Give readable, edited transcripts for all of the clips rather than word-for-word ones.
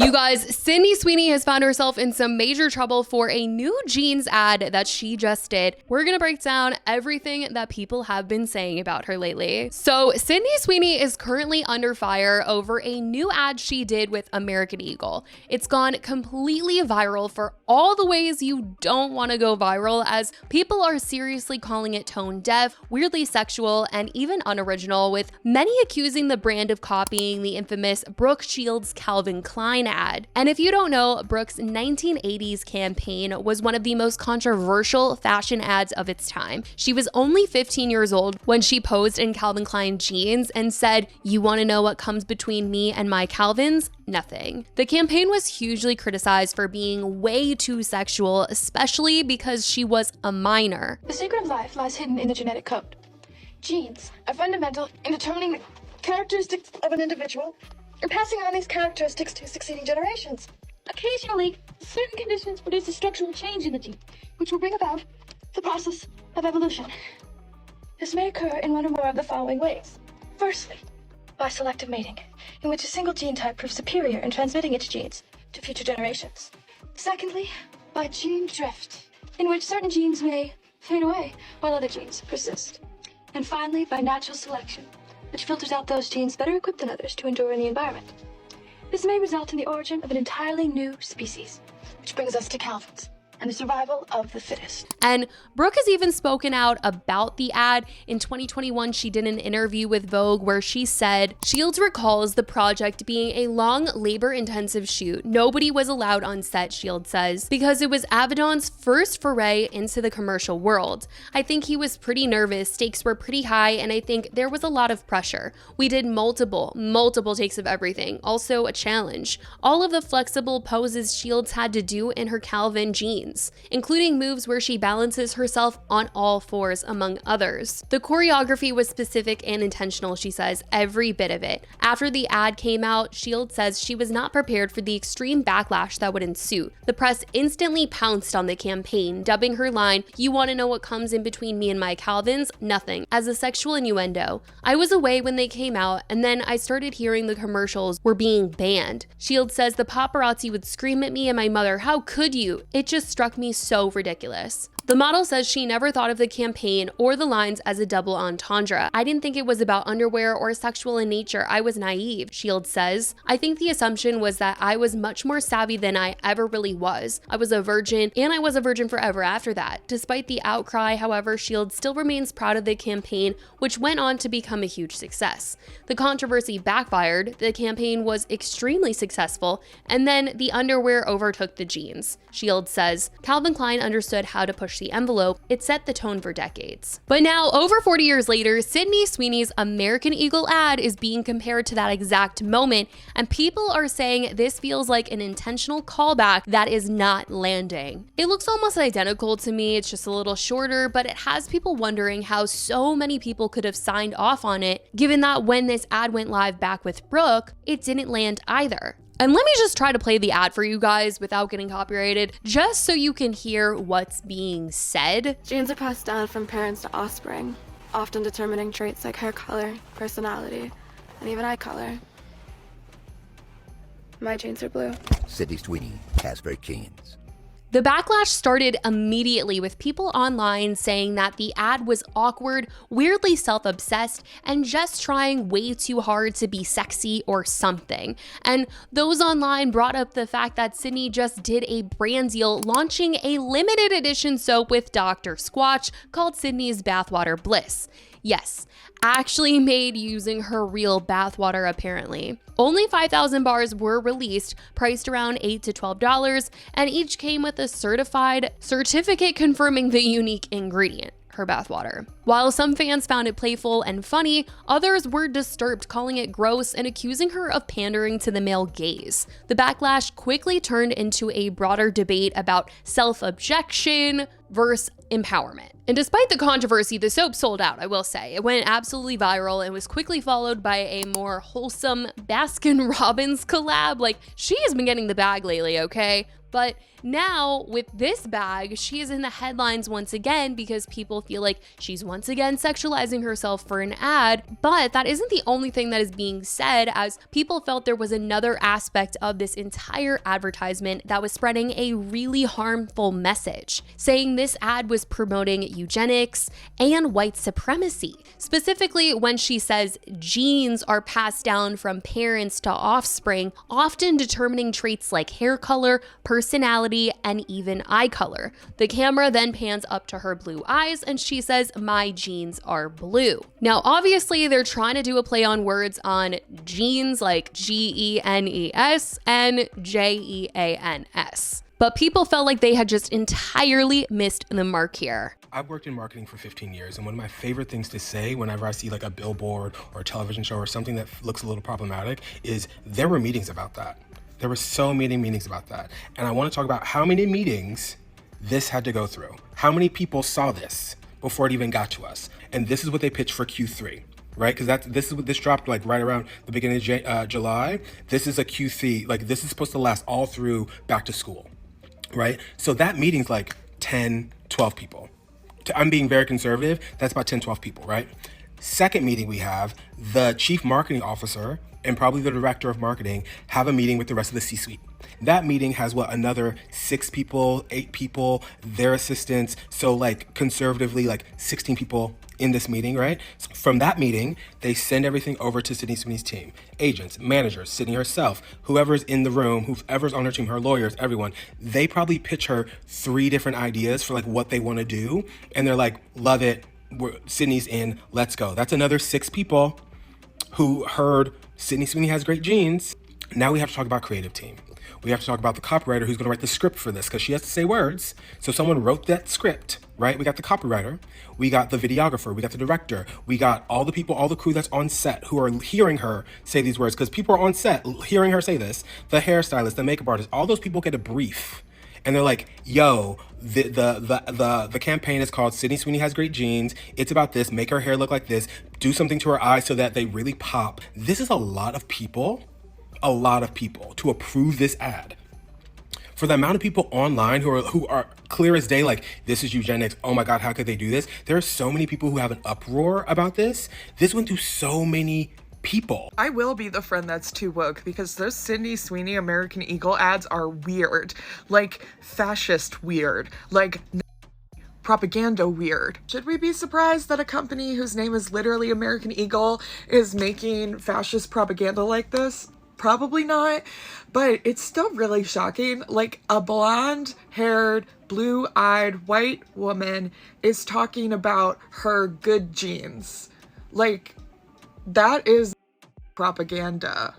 You guys, Sydney Sweeney has found herself in some major trouble for a new jeans ad that she just did. We're gonna break down everything that people have been saying about her lately. So Sydney Sweeney is currently under fire over a new ad she did with American Eagle. It's gone completely viral for all the ways you don't want to go viral, as people are seriously calling it tone deaf, weirdly sexual, and even unoriginal, with many accusing the brand of copying the infamous Brooke Shields Calvin Klein ad. And if you don't know, Brooke's 1980s campaign was one of the most controversial fashion ads of its time. She was only 15 years old when she posed in Calvin Klein jeans and said, "You want to know what comes between me and my Calvins? Nothing." The campaign was hugely criticized for being way too sexual, especially because she was a minor. The secret of life lies hidden in the genetic code. Genes are fundamental in determining the characteristics of an individual and passing on these characteristics to succeeding generations. Occasionally, certain conditions produce a structural change in the gene, which will bring about the process of evolution. This may occur in one or more of the following ways. Firstly, by selective mating, in which a single gene type proves superior in transmitting its genes to future generations. Secondly, by gene drift, in which certain genes may fade away while other genes persist. And finally, by natural selection, which filters out those genes better equipped than others to endure in the environment. This may result in the origin of an entirely new species, which brings us to Calvins and the survival of the fittest. And Brooke has even spoken out about the ad. In 2021, she did an interview with Vogue where she said, "Shields recalls the project being a long, labor-intensive shoot. Nobody was allowed on set," Shields says, because it was Avedon's first foray into the commercial world. "I think he was pretty nervous, stakes were pretty high, and I think there was a lot of pressure. We did multiple takes of everything, also a challenge. All of the flexible poses Shields had to do in her Calvin jeans, including moves where she balances herself on all fours, among others. The choreography was specific and intentional," she says, "every bit of it." After the ad came out, Shields says she was not prepared for the extreme backlash that would ensue. The press instantly pounced on the campaign, dubbing her line, "You want to know what comes in between me and my Calvins? Nothing," as a sexual innuendo. "I was away when they came out, and then I started hearing the commercials were being banned." Shields says, "The paparazzi would scream at me and my mother, 'How could you?' It just struck me so ridiculous." The model says she never thought of the campaign or the lines as a double entendre. "I didn't think it was about underwear or sexual in nature. I was naive," Shields says. "I think the assumption was that I was much more savvy than I ever really was. I was a virgin, and I was a virgin forever after that." Despite the outcry, however, Shields still remains proud of the campaign, which went on to become a huge success. The controversy backfired, the campaign was extremely successful, and then the underwear overtook the jeans. Shields says, "Calvin Klein understood how to push the envelope. It set the tone for decades." But now, over 40 years later, Sydney Sweeney's American Eagle ad is being compared to that exact moment, and people are saying this feels like an intentional callback that is not landing. It looks almost identical to me, it's just a little shorter, but it has people wondering how so many people could have signed off on it, given that when this ad went live back with Brooke, it didn't land either. And let me just try to play the ad for you guys without getting copyrighted, just so you can hear what's being said. "Genes are passed down from parents to offspring, often determining traits like hair color, personality, and even eye color. My genes are blue." Sydney Sweeney has her genes. The backlash started immediately with people online saying that the ad was awkward, weirdly self-obsessed, and just trying way too hard to be sexy or something. And those online brought up the fact that Sydney just did a brand deal launching a limited edition soap with Dr. Squatch called Sydney's Bathwater Bliss. Yes, actually made using her real bathwater apparently. Only 5,000 bars were released, priced around $8 to $12, and each came with a certified certificate confirming the unique ingredient, her bathwater. While some fans found it playful and funny, others were disturbed, calling it gross and accusing her of pandering to the male gaze. The backlash quickly turned into a broader debate about self-objection versus empowerment. And despite the controversy, the soap sold out, I will say. It went absolutely viral and was quickly followed by a more wholesome Baskin-Robbins collab. Like, she has been getting the bag lately, okay? But now with this bag, she is in the headlines once again because people feel like she's one once again sexualizing herself for an ad. But that isn't the only thing that is being said, as people felt there was another aspect of this entire advertisement that was spreading a really harmful message, saying this ad was promoting eugenics and white supremacy. Specifically, when she says genes are passed down from parents to offspring, often determining traits like hair color, personality, and even eye color. The camera then pans up to her blue eyes and she says, "My genes are blue." Now, obviously, they're trying to do a play on words on genes like GENES and JEANS. But people felt like they had just entirely missed the mark here. I've worked in marketing for 15 years, and one of my favorite things to say whenever I see like a billboard or a television show or something that looks a little problematic is there were meetings about that. There were so many meetings about that. And I want to talk about how many meetings this had to go through. How many people saw this before it even got to us? And this is what they pitched for Q3. Right, because this dropped like right around the beginning of July. This is a Q3, like this is supposed to last all through back to school, right? So that meeting's like 10, 12 people. I'm being very conservative. That's about 10, 12 people, right? Second meeting we have, the chief marketing officer and probably the director of marketing have a meeting with the rest of the C-suite. That meeting has another 6 people, 8 people, their assistants. So like conservatively, like 16 people in this meeting, right? So from that meeting, they send everything over to Sydney Sweeney's team. Agents, managers, Sydney herself, whoever's in the room, whoever's on her team, her lawyers, everyone. They probably pitch her 3 different ideas for like what they want to do. And they're like, love it, Sydney's in, let's go. That's another 6 people who heard Sydney Sweeney has great genes. Now we have to talk about creative team. We have to talk about the copywriter who's going to write the script for this because she has to say words. So someone wrote that script, right? We got the copywriter, we got the videographer, we got the director, we got all the people, all the crew that's on set who are hearing her say these words because people are on set hearing her say this. The hairstylist, the makeup artist, all those people get a brief. And they're like, yo, the campaign is called Sydney Sweeney Has Great Genes. It's about this. Make her hair look like this. Do something to her eyes so that they really pop. This is a lot of people to approve this ad. For the amount of people online who are clear as day, like, this is eugenics. Oh my God, how could they do this? There are so many people who have an uproar about this. This went through so many people. I will be the friend that's too woke because those Sydney Sweeney American Eagle ads are weird. Like fascist weird. Like propaganda weird. Should we be surprised that a company whose name is literally American Eagle is making fascist propaganda like this? Probably not, but it's still really shocking. Like a blonde-haired, blue-eyed white woman is talking about her good genes. Like, that is propaganda.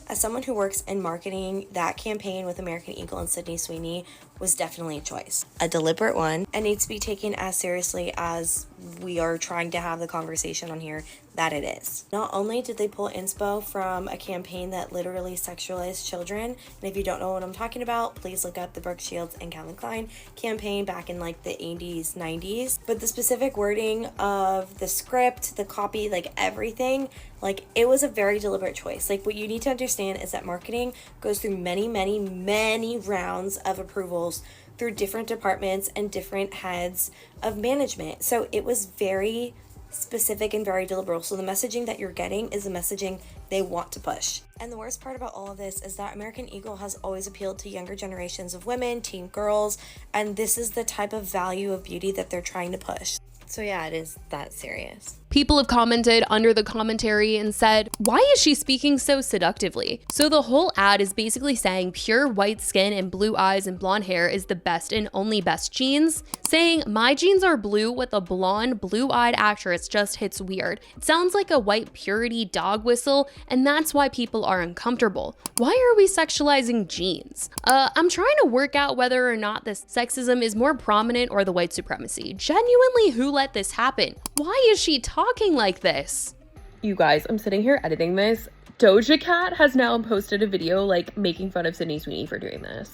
As someone who works in marketing, that campaign with American Eagle and Sydney Sweeney was definitely a choice. A deliberate one, and needs to be taken as seriously as we are trying to have the conversation on here that it is. Not only did they pull inspo from a campaign that literally sexualized children, and if you don't know what I'm talking about, please look up the Brooke Shields and Calvin Klein campaign back in like the 80s, 90s. But the specific wording of the script, the copy, like everything, like it was a very deliberate choice. Like what you need to understand is that marketing goes through many, many, many rounds of approvals through different departments and different heads of management. So it was very specific and very deliberate. So the messaging that you're getting is the messaging they want to push. And the worst part about all of this is that American Eagle has always appealed to younger generations of women, teen girls, and this is the type of value of beauty that they're trying to push. So yeah, it is that serious. People have commented under the commentary and said, why is she speaking so seductively? So the whole ad is basically saying pure white skin and blue eyes and blonde hair is the best and only best genes, saying my genes are blue with a blonde, blue-eyed actress just hits weird. It sounds like a white purity dog whistle, and that's why people are uncomfortable. Why are we sexualizing genes? I'm trying to work out whether or not this sexism is more prominent or the white supremacy. Genuinely, who let this happen? Why is she talking like this? You guys, I'm sitting here editing this. Doja Cat has now posted a video like making fun of Sydney Sweeney for doing this.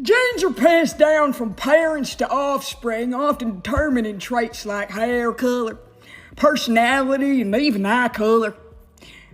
Genes are passed down from parents to offspring, often determining traits like hair color, personality, and even eye color.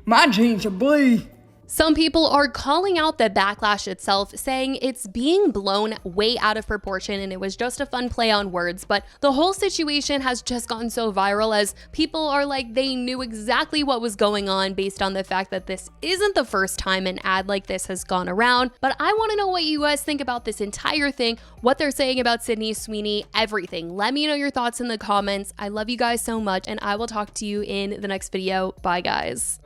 My genes are blue. Some people are calling out the backlash itself, saying it's being blown way out of proportion and it was just a fun play on words, but the whole situation has just gotten so viral as people are like they knew exactly what was going on based on the fact that this isn't the first time an ad like this has gone around. But I want to know what you guys think about this entire thing, what they're saying about Sydney Sweeney, everything. Let me know your thoughts in the comments. I love you guys so much and I will talk to you in the next video. Bye guys.